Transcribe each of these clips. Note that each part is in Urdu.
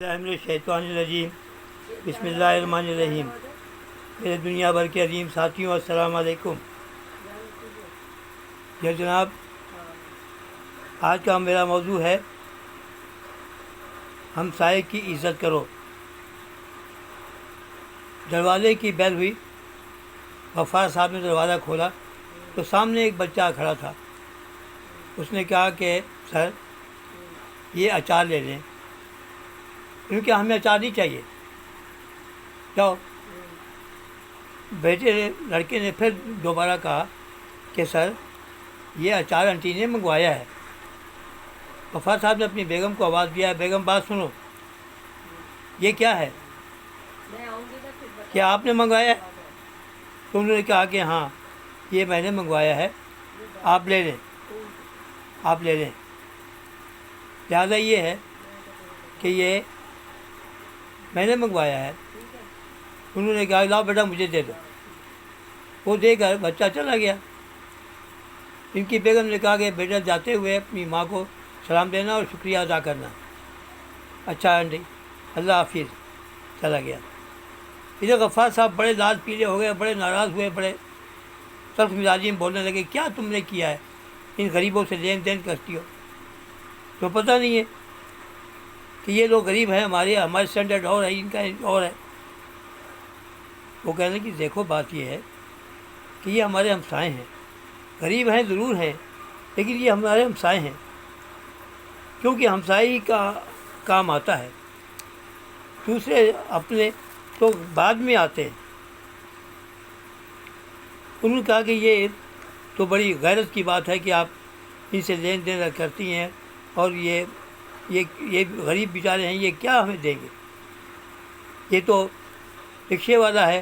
شیطان الرجیم بسم اللہ الرحمن الرحیم۔ میرے دنیا بھر کے عظیم ساتھیوں السلام علیکم۔ یہ جناب آج کا میرا موضوع ہے ہمسائے کی عزت کرو۔ دروازے کی بیل ہوئی، غفار صاحب نے دروازہ کھولا تو سامنے ایک بچہ کھڑا تھا۔ اس نے کہا کہ سر یہ اچار لے لیں، کیونکہ ہمیں اچار نہیں چاہیے، جاؤ۔ بیٹے نے لڑکے نے پھر دوبارہ کہا کہ سر یہ اچار آنٹی نے منگوایا ہے۔ غفار صاحب نے اپنی بیگم کو آواز دیا، بیگم بات سنو، یہ کیا ہے، کیا آپ نے منگوایا ہے؟ تو انہوں نے کہا کہ ہاں یہ میں نے منگوایا ہے، آپ لے لیں، آپ لے لیں۔ لہٰذا یہ ہے کہ یہ میں نے منگوایا ہے۔ انہوں نے کہا لاؤ بیٹا مجھے دے دو۔ وہ دے کر بچہ چلا گیا۔ ان کی بیگم نے کہا کہ بیٹا جاتے ہوئے اپنی ماں کو سلام دینا اور شکریہ ادا کرنا۔ اچھا آنٹی، اللہ حافظ، چلا گیا۔ ادھر غفار صاحب بڑے لال پیلے ہو گئے، بڑے ناراض ہوئے، بڑے سخت مزاجی میں بولنے لگے، کیا تم نے کیا ہے، ان غریبوں سے لین دین کرتی ہو؟ تو پتہ نہیں ہے کہ یہ لوگ غریب ہیں، ہمارے اسٹینڈرڈ اور ہے، ان کا اور ہے۔ وہ کہنے کہ دیکھو بات یہ ہے کہ یہ ہمارے ہمسائے ہیں، غریب ہیں ضرور ہیں، لیکن یہ ہمارے ہمسائے ہیں، کیونکہ ہمسائی کا کام آتا ہے۔ دوسرے اپنے تو بعد میں آتے ہیں۔ انہوں نے کہا کہ یہ تو بڑی غیرت کی بات ہے کہ آپ ان سے لین دین کرتی ہیں، اور یہ غریب بیچارے ہیں، یہ کیا ہمیں دیں گے؟ یہ تو رکشے والا ہے،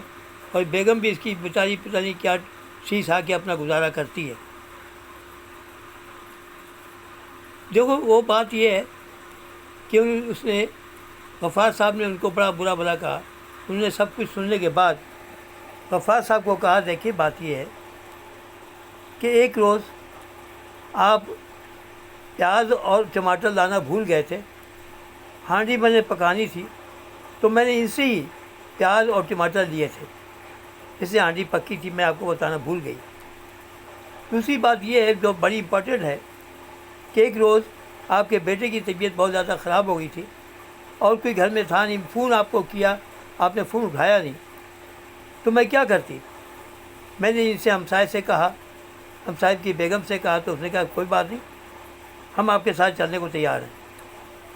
اور بیگم بھی اس کی بیچاری پتہ نہیں کیا سیس آ کے اپنا گزارا کرتی ہے۔ دیکھو وہ بات یہ ہے کہ اس نے غفار صاحب نے ان کو بڑا برا بھلا کہا۔ انہوں نے سب کچھ سننے کے بعد غفار صاحب کو کہا دیکھیے بات یہ ہے کہ ایک روز آپ پیاز اور ٹماٹر لانا بھول گئے تھے، ہانڈی میں نے پکانی تھی تو میں نے ان سے ہی پیاز اور ٹماٹر لیے تھے، اس سے ہانڈی پکی تھی، میں آپ کو بتانا بھول گئی۔ دوسری بات یہ ہے جو بڑی امپورٹنٹ ہے کہ ایک روز آپ کے بیٹے کی طبیعت بہت زیادہ خراب ہو گئی تھی اور کوئی گھر میں تھا نہیں، فون آپ کو کیا، آپ نے فون اٹھایا نہیں، تو میں کیا کرتی؟ میں نے ان سے ہمسائے سے کہا، ہمسائے کی بیگم سے کہا، تو اس نے کہا کوئی بات نہیں، ہم آپ کے ساتھ چلنے کو تیار ہیں۔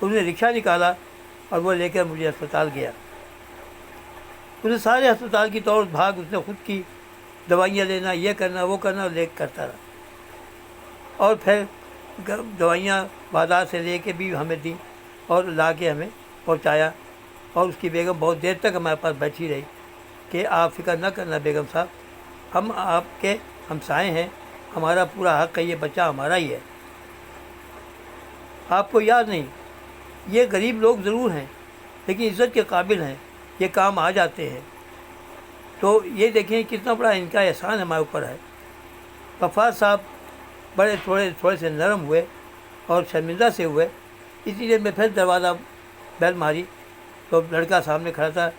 انہوں نے رکشہ نکالا اور وہ لے کر مجھے ہسپتال گیا۔ انہیں سارے ہسپتال کی طور بھاگ اس نے خود کی، دوائیاں لینا، یہ کرنا وہ کرنا، لے کرتا رہا، اور پھر دوائیاں بازار سے لے کے بھی ہمیں دیں اور لا کے ہمیں پہنچایا۔ اور اس کی بیگم بہت دیر تک ہمارے پاس بیٹھی رہی کہ آپ فکر نہ کرنا بیگم صاحب، ہم آپ کے ہمسائے ہیں، ہمارا پورا حق ہے، یہ بچہ ہمارا ہی ہے۔ آپ کو یاد نہیں، یہ غریب لوگ ضرور ہیں لیکن عزت کے قابل ہیں، یہ کام آ جاتے ہیں۔ تو یہ دیکھیں کتنا بڑا ان کا احسان ہمارے اوپر ہے۔ غفار صاحب بڑے تھوڑے سے نرم ہوئے اور شرمندہ سے ہوئے، اسی لیے میں پھر دروازہ بیل ماری تو لڑکا سامنے کھڑا تھا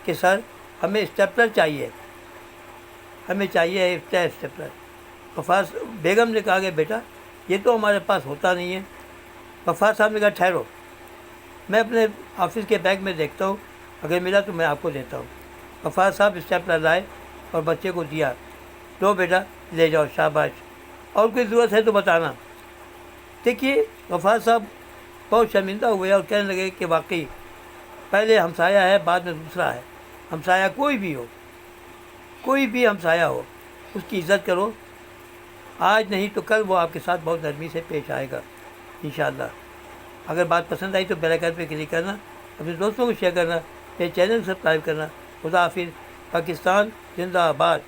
کہ سر ہمیں اسٹیپلر چاہیے، ہمیں چاہیے اسٹیپلر۔ غفار بیگم نے کہا کہ بیٹا یہ تو ہمارے پاس ہوتا نہیں ہے۔ غفار صاحب نے کہا ٹھہرو، میں اپنے آفس کے بیگ میں دیکھتا ہوں، اگر ملا تو میں آپ کو دیتا ہوں۔ غفار صاحب اسٹیپلر لائے اور بچے کو دیا، لو بیٹا لے جاؤ، شاباش، اور کوئی ضرورت ہے تو بتانا۔ دیکھیے غفار صاحب بہت شرمندہ ہوئے اور کہنے لگے کہ واقعی پہلے ہمسایہ ہے، بعد میں دوسرا ہے۔ ہمسایہ کوئی بھی ہو، کوئی بھی ہمسایہ ہو، اس کی عزت کرو، آج نہیں تو کل وہ آپ کے ساتھ بہت نرمی سے پیش آئے گا انشاءاللہ۔ اگر بات پسند آئی تو بیل آئکن پہ کلک کرنا، اپنے دوستوں کو شیئر کرنا، میرے چینل کو سبسکرائب کرنا۔ خدا حافظ، پاکستان زندہ آباد۔